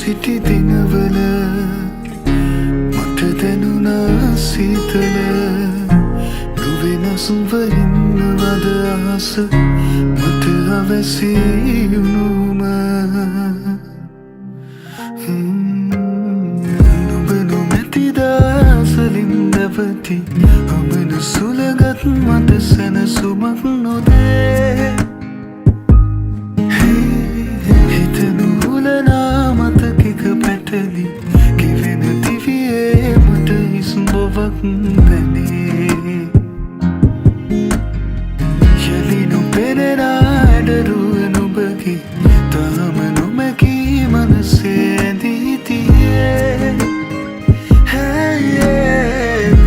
සිටි දිනවල මට දැනුණා සීතල නොවෙනස්ව ඉන්නවද ආස මට අවැසි වුණුම නුඹ නොමැති දාසලින් නැවති ඔබන සුළගත් මට සැනසුමක් නොදේ යලිනු පෙනෙන අඩරුව නුඹගේ තාම නොමැකී මනසේ ඇඳී තියේ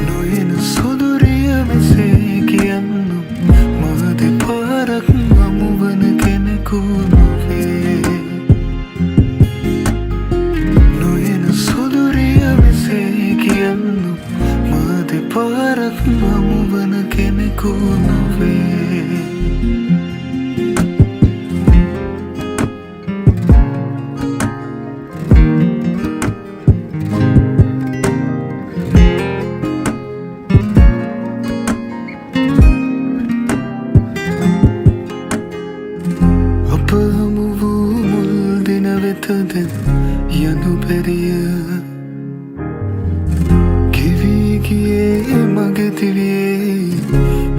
නොයන සොදුරිය මෙසේ කියන්නු මා දෙපාරක් හමුවන කෙනෙකු නොවේ නොයන සොදුරිය මෙසේ කියන්නු මා දෙපාරක් හමුවන කෙනෙකු නොවේ අප හමු වූ මුල් දින වෙතද යනු පෙරිය ගෙවී ගියේ මගේ දිවියේ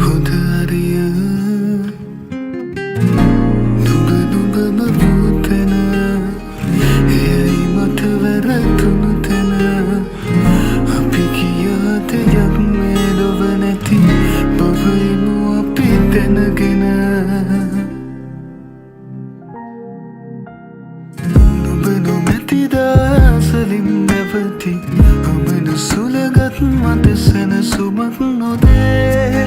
හොඳ අරිය නුඹම වූ තැන එයයි මට වැරදුණු තැන අපි කියා දෙයක් මේ ලොව නැති බවයිමු අපි දැනගෙන නුඹ නොමැති දාසලින් නැවති ඔබන සුළගත් මට සැනසුමක් නොදේ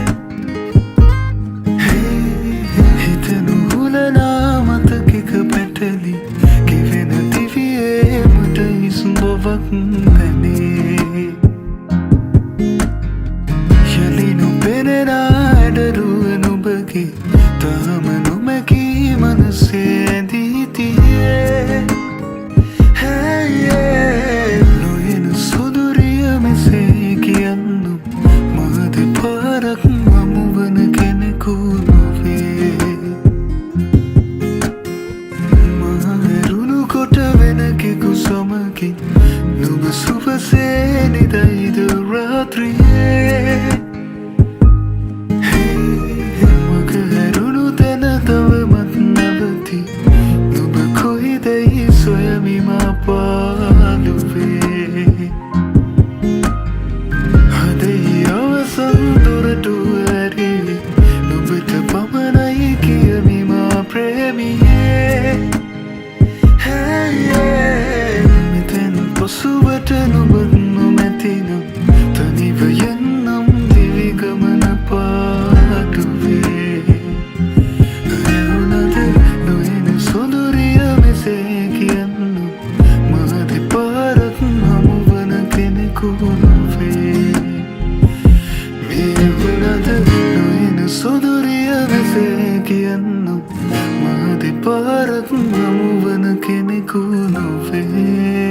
හිත නුහුලනා මතකෙක පැටලි ගෙවෙන දිවියේ මට හිස් බවක් පැනේ යලිනු පෙනෙන අඩරුව නුඹගේ තාම නොමැකී මනසේ ඇඳී තියේ නොයන සොදුරිය මෙසේ කියන්නු මා දෙපාරක් හමුවන කෙනෙකු නොවේ මා හැරුණු කොට වෙනකෙකු සමගින් නුඹ සුවසේ නිදයිද රාත්‍රියේ මග හැරුණු තැන තවමත් නැවති නුඹ කොයිදැයි සොයමි මා පාළුවේ හදෙහි අවසන් දොරටුව ඇරී නුඹට පමණයි කියමි මා ප්‍රේමියේ මෙතැන් පසුවට නුඹත් නොමැතිනම් තනිව යන්නම් දිවි ගමන පාටුවේ ඇවුනද නොයන සොදුරිය මෙසේ කියන්නු මා දෙපාරක් හමුවන කෙනෙකු නොවේ මේ වුණද නොයන සොදුරිය මෙසේ කියන්නු මා දෙපාරක් හමුවන කෙනෙකු නොවේ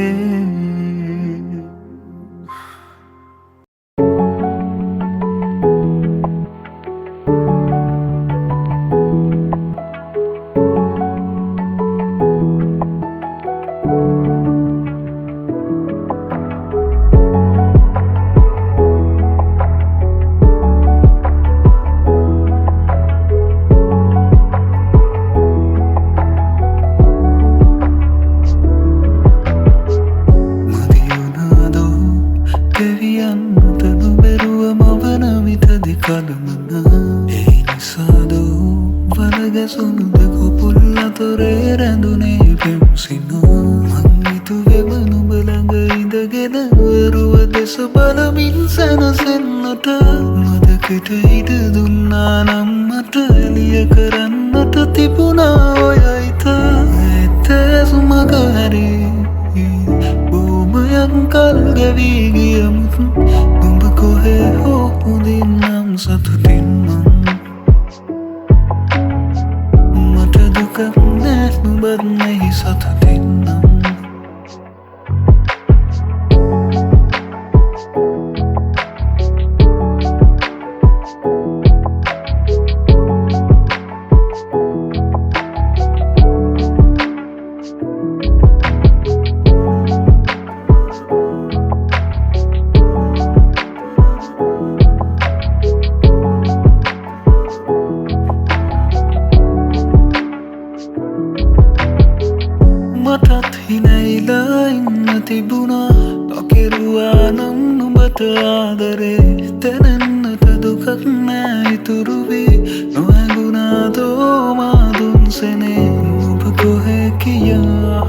හිනැයිලා ඉන්න තිබුණා නොකිරුවා නම් නුඹට ආදරේ දැනෙන්නට දුකක් නෑ ඉතුරු වී නොහැඟුණාදෝ මා දුන්සෙනේ නුඹ කොහේ කියා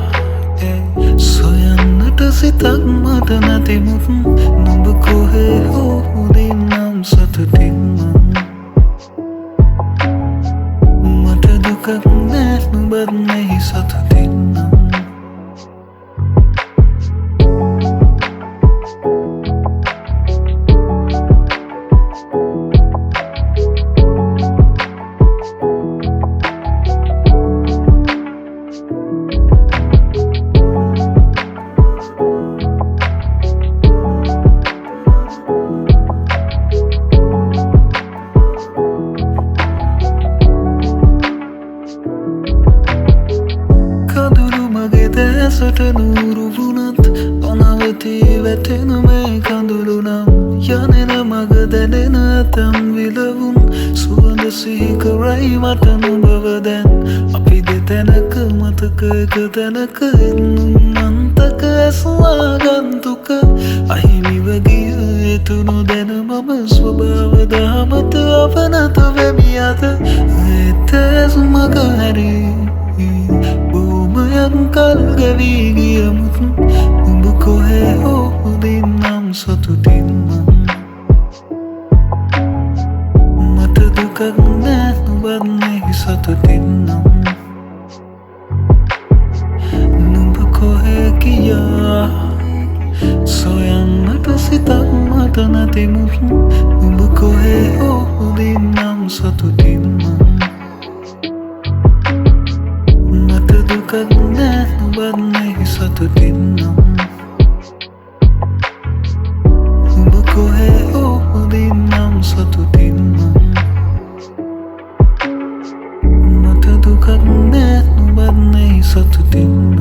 සොයන්නට සිතක් මට නැතිමුත් නුඹ කොහේ හෝ උදින්නම් සතුටින් මට දුකක් නෑ නුඹත් මෙහි සතුටින් ඇසට නూరు වුණත් නොනවතී වැටෙන මේ කඳුළු නම් යනෙන මග දැනෙන ඇතම් විලවුන් සුවඳ සිහි කරයි මට නුඹව දැන් අපි දෙතැනක මතක එක තැනක එන්නුම් අන්තක ඇස්වා ගන්තුක අහිමිව ගිය එතුණු දැන මම ස්වභාව දහමට අපනත වෙමි අත ඒත් ඇස් මග හැරී කල් ගැවී ගියමුත් නුඹ කොහේ හෝ උදින්නම් සතුටින් මට දුකක් නෑ නුඹත් මෙහි සතුටින් නුඹ කොහේ කියා සොයන්නට සිතක් මට නැතිමුත් නුඹ කොහේ හෝ උදින්නම් සතුටින් දුකක් නෑ නුඹත් මෙහි සතුටින් නුඹ කොහේ හෝ උදින්නම් සතුටින් මට දුකක් නෑ නුඹත් මෙහි සතුටින්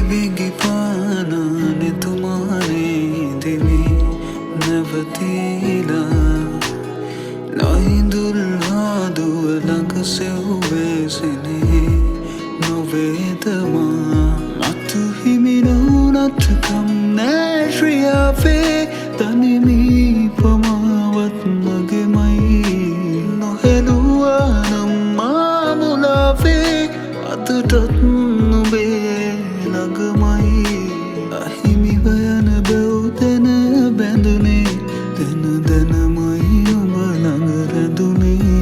Bigi pana ne tumhare dili navatila Naindul hadu lang se uvesene novedama Matu himinu natukam nashriya fe tanimi pamawat magemai Nohelua namamula fe atutat nube අහිමිව යන බැව් දැන බැඳුනේ දැන දැනමයි නුඹ ළඟ රැඳුනේ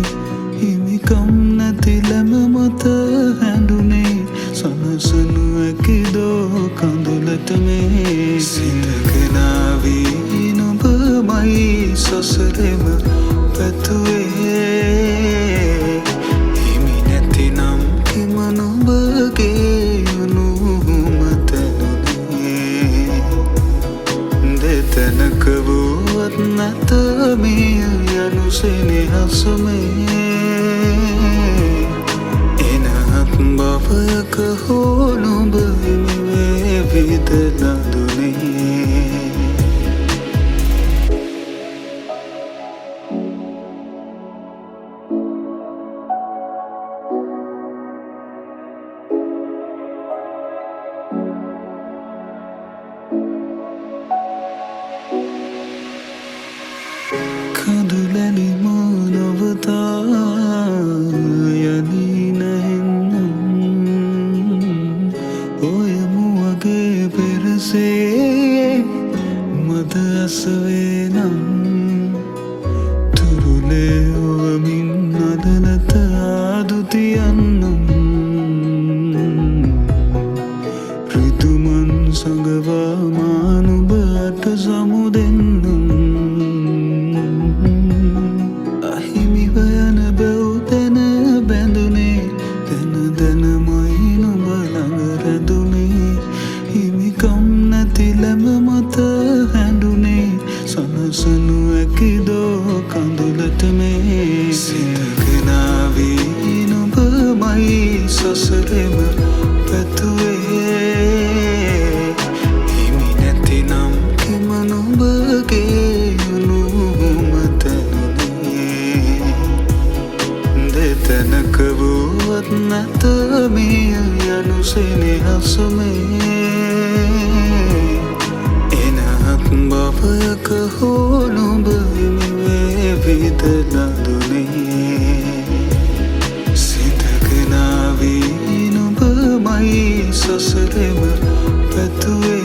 හිමිකම් නැති ලැම මත හැඬුනේ සනසනු ඇකිදෝ කඳුලට මේ සිතකනාවී නුඹමයි සසරෙම පැතුවේ හිමි නැතිනම් හිම නුඹගේ තැනක වුවත් නැත මේ යනු සෙනෙහසමේ එනහත් බවයක හෝ නුඹ හිමිවේ විදලා දුනේ කඳුලැලි මානවතා යනී නැහෙන්නම් ඔය මුවගේ පෙරසේ මද අසවේ නම් තුරුලේ ඔවමින් අදලත ආදුතියන්නම් රිතුමන් සඟවා මානුබට සමුදෙන්නම් ලැම මත හැඬුනේ සනසනු ඇකිදෝ කඳුලට මේ සිතකනාවී නුඹම නුඹමයි සසරෙම පැතුවේ හිමි නැතිනම් හිම නුඹගේ අනුමතනුනේ දෙතැනක වුවත් නැත මිය යනු සෙනෙහසුමේ එනහත් බවයක හෝ නුඹ හිමිවේවිද නඳුනේ සිතගෙනාවී නුඹමයි සසරෙම පැතුවේ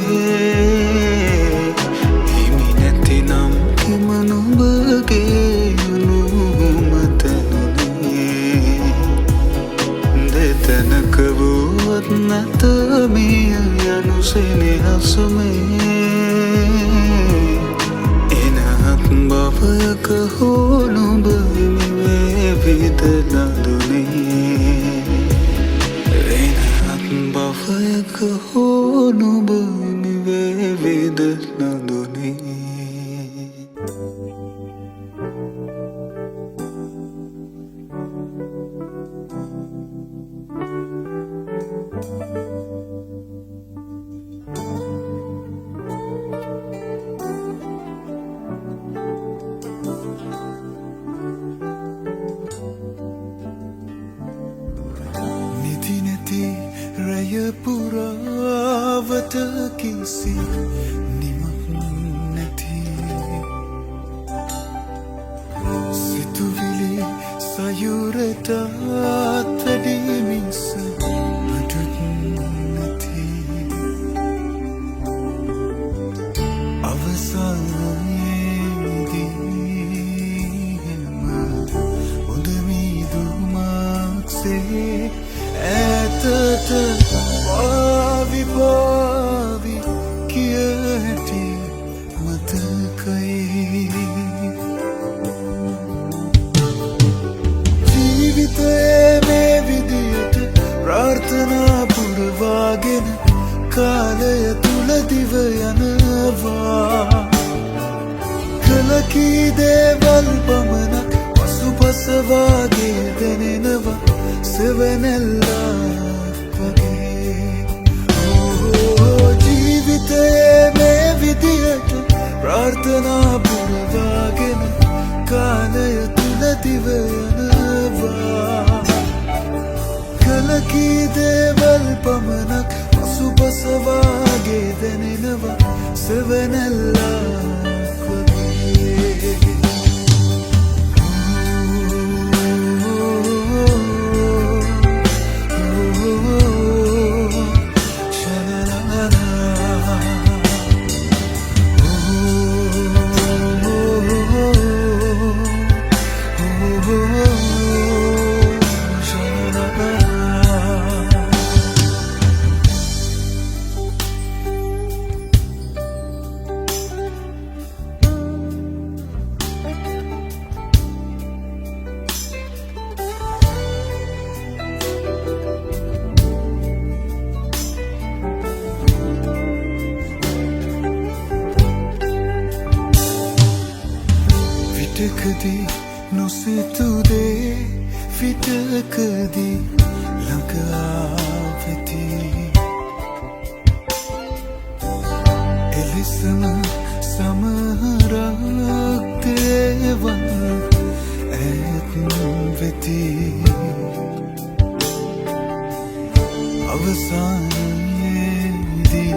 හිමි නැතිනම් හිම නුඹගේ අනුමතනුනේ දෙතැනක වුවත් නැත මිය යනු සෙනෙහසුමේ එනහත් බවයක හෝ නුඹ හිමිවේවිද නඳුනේ එනහත් බවයක හෝ නුඹ හිමිවේවිද නඳුනේ රැය පුරාවට කිසි නිමක් නැති සිතුවිලි සයුරටත් වැඩි මිස අඩුත් නැති අවසානයේදී හොඳ මිදුමක්සේ ඈතට පාවි පාවි කිය හැටි මතකයි ජීවිතයේ මේ විදියට ප්‍රාර්ථනා පුරවාගෙන කාලය තුල දිව යනවා කල කී දේවල් පමණක් පසුපස වාගේ දැනෙනවා සෙවනැල්ලක් වගේ ජීවිතයේ මේ විදියට ප්‍රාර්ථනා පුරවාගෙන කාලය තුල දිව යනවා කල කී දේවල් පමණක් පසුපස වාගේ දැනෙනවා සෙවනැල්ලක් වගේ විටකදී නොසිතූ දේ විටකදී ළඟ ආවෙති එලෙසම සමහරක් දේවල් ඈත් වෙති අවසානයේදී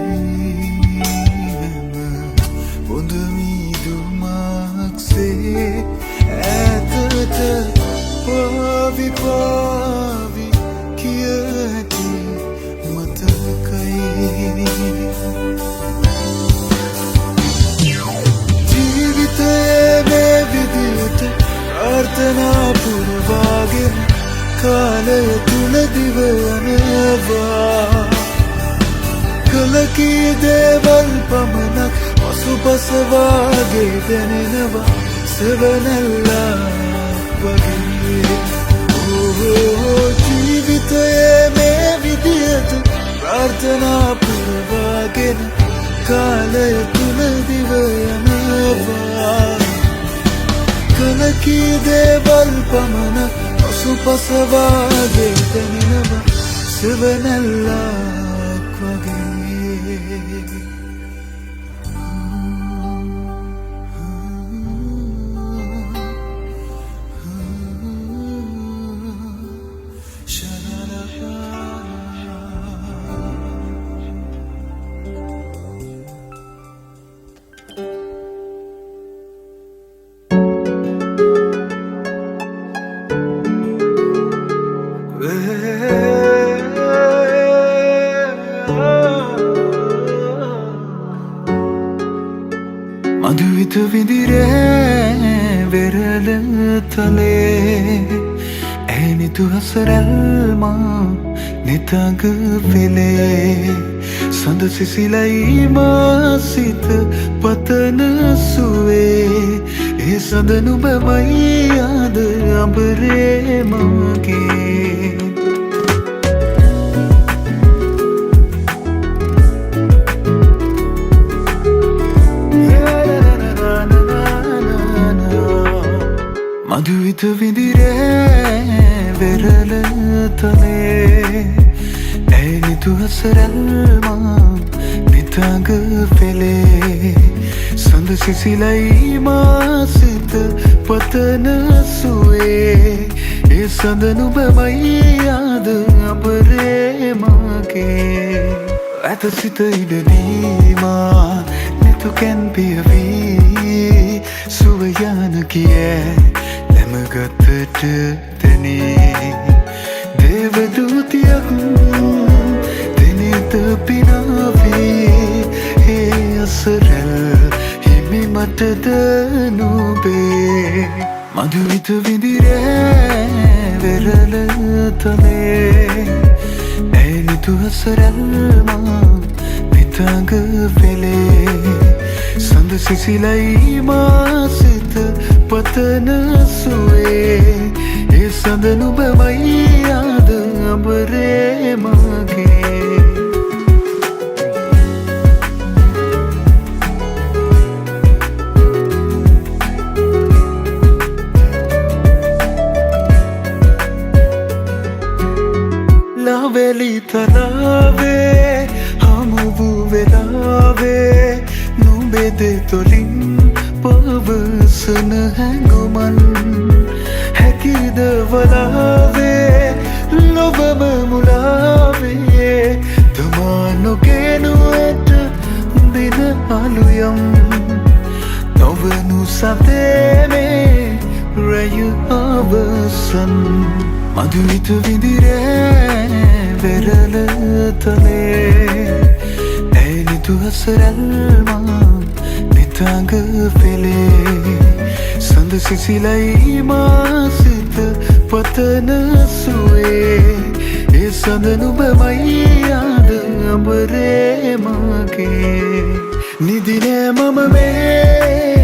හොඳ මිදුමක්සේ ඈතට පාවි පාවි කිය හැටි මතකයි ජීවිතයේ මේ විදියට ප්‍රාර්ථනා පුරවාගෙන කාලය තුල දිව යනවා කල කී දේවල් පමණක් පසුපස වාගේ දැනෙනවා සෙවනැල්ලක් වගේ ජීවිතයේ මේ විදියට ප්‍රාර්ථනා පුරවාගෙන කාලය තුල දිව යනවා කල කී දේවල් පමණක් පසුපස වාගේ දැනෙනවා සෙවනැල්ලක් වගේ මధුවිත විදිරේ වෙරළ තලේ ඇනිතු හසරල්මා නිතඟ පෙළේ සඳ සිසිලයි මාසිත පතන සුවේ ඒ සඳ නුඹමයි ආද අඹරේ මගේ මధුවිත විදිරේ වෙරළ තලේ ඇනිතු හසරල්මා නිතඟ පෙළේ සඳ සිසිලයි මාසිත පතන සුවේ ඒ සඳ නුඹමයි ආද අඹරේ මගේ ඇත සිත ඉඩදීමා නැතුකැන් පියවී සුවයාන කියේ ගතට තැනේ දේවදූතියක් දෙනෙත පිනාවේ ඒ අසරැල් හිමි මටද නුබේ මధుවිත විදිරේ වෙරළ තලේ ඇනිතු හසරල්මා නිතඟ පෙළේ සඳ සිසිලයි මාසිත පතන සුවේ ඒ සඳ නුඹමයි ආද අඹරේ මගේ ලවැලි තලාවේ හමු වූ වෙලාවේ නුඹේ දෙතොලින් පවසන හැඟුමන් හැකිද වලාවේ ලොබම මුලාවේ තමා නොගෙනු ඇත දින අලුයම් නොවනු සතේනේ රැය අවසන් මధුවිත විදිරේ වෙරළ තලේ ඇනිතු හසරල්මා නිතඟ පෙළේ සඳ සිසිලයි මාසිත පතන සුවේ ඒ සඳ නුඹමයි ආද අඹරේ මගේ නිදිනෑ මම මේ